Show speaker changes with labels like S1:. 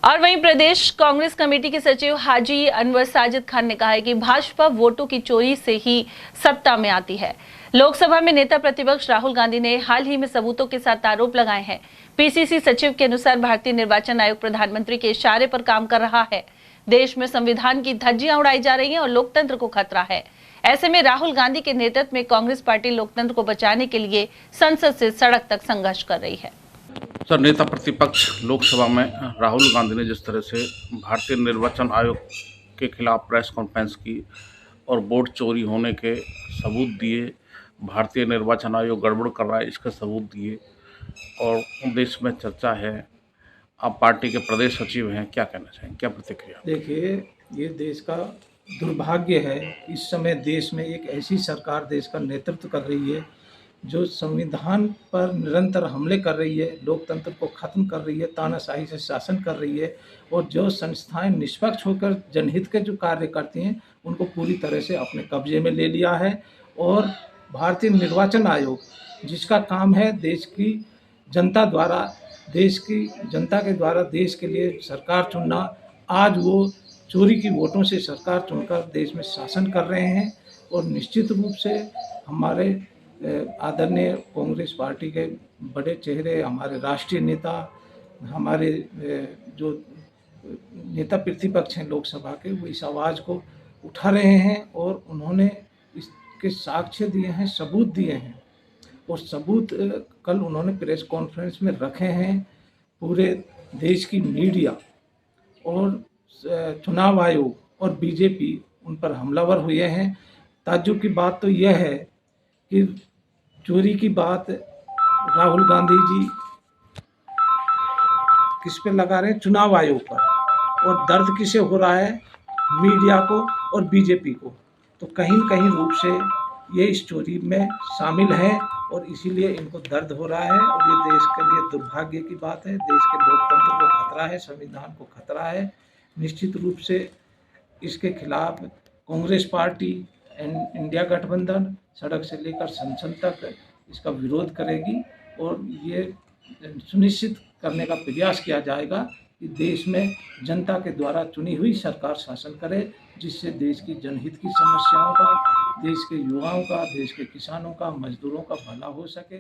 S1: और वहीं प्रदेश कांग्रेस कमेटी के सचिव हाजी अनवर साजिद खान ने कहा है कि भाजपा वोटों की चोरी से ही सत्ता में आती है। लोकसभा में नेता प्रतिपक्ष राहुल गांधी ने हाल ही में सबूतों के साथ आरोप लगाए हैं। पीसीसी सचिव के अनुसार भारतीय निर्वाचन आयोग प्रधानमंत्री के इशारे पर काम कर रहा है। देश में संविधान की धज्जियां उड़ाई जा रही हैं और लोकतंत्र को खतरा है। ऐसे में राहुल गांधी के नेतृत्व में कांग्रेस पार्टी लोकतंत्र को बचाने के लिए संसद से सड़क तक संघर्ष कर रही है।
S2: सर, नेता प्रतिपक्ष लोकसभा में राहुल गांधी ने जिस तरह से भारतीय निर्वाचन आयोग के खिलाफ प्रेस कॉन्फ्रेंस की और वोट चोरी होने के सबूत दिए, भारतीय निर्वाचन आयोग गड़बड़ कर रहा है इसके सबूत दिए और देश में चर्चा है। आप पार्टी के प्रदेश सचिव हैं, क्या कहना चाहेंगे, क्या प्रतिक्रिया?
S3: देखिए, ये देश का दुर्भाग्य है। इस समय देश में एक ऐसी सरकार देश का नेतृत्व कर रही है जो संविधान पर निरंतर हमले कर रही है, लोकतंत्र को खत्म कर रही है, तानाशाही से शासन कर रही है और जो संस्थाएं निष्पक्ष होकर जनहित के जो कार्य करती हैं उनको पूरी तरह से अपने कब्जे में ले लिया है। और भारतीय निर्वाचन आयोग जिसका काम है देश की जनता द्वारा, देश की जनता के द्वारा देश के लिए सरकार चुनना, आज वो चोरी की वोटों से सरकार चुनकर देश में शासन कर रहे हैं। और निश्चित रूप से हमारे आदरणीय कांग्रेस पार्टी के बड़े चेहरे, हमारे राष्ट्रीय नेता, हमारे जो नेता प्रतिपक्ष हैं लोकसभा के, वो इस आवाज़ को उठा रहे हैं और उन्होंने इसके साक्ष्य दिए हैं, सबूत दिए हैं। और सबूत कल उन्होंने प्रेस कॉन्फ्रेंस में रखे हैं। पूरे देश की मीडिया और चुनाव आयोग और बीजेपी उन पर हमलावर हुए हैं। ताज्जुब की बात तो यह है कि चोरी की बात राहुल गांधी जी किस पे लगा रहे हैं? चुनाव आयोग पर। और दर्द किसे हो रहा है? मीडिया को और बीजेपी को। तो कहीं न कहीं रूप से ये इस चोरी में शामिल हैं और इसीलिए इनको दर्द हो रहा है। और ये देश के लिए दुर्भाग्य की बात है। देश के लोकतंत्र को खतरा है, संविधान को खतरा है। निश्चित रूप से इसके खिलाफ कांग्रेस पार्टी, इंडिया गठबंधन सड़क से लेकर संसद तक इसका विरोध करेगी और ये सुनिश्चित करने का प्रयास किया जाएगा कि देश में जनता के द्वारा चुनी हुई सरकार शासन करे, जिससे देश की जनहित की समस्याओं का, देश के युवाओं का, देश के किसानों का, मजदूरों का भला हो सके।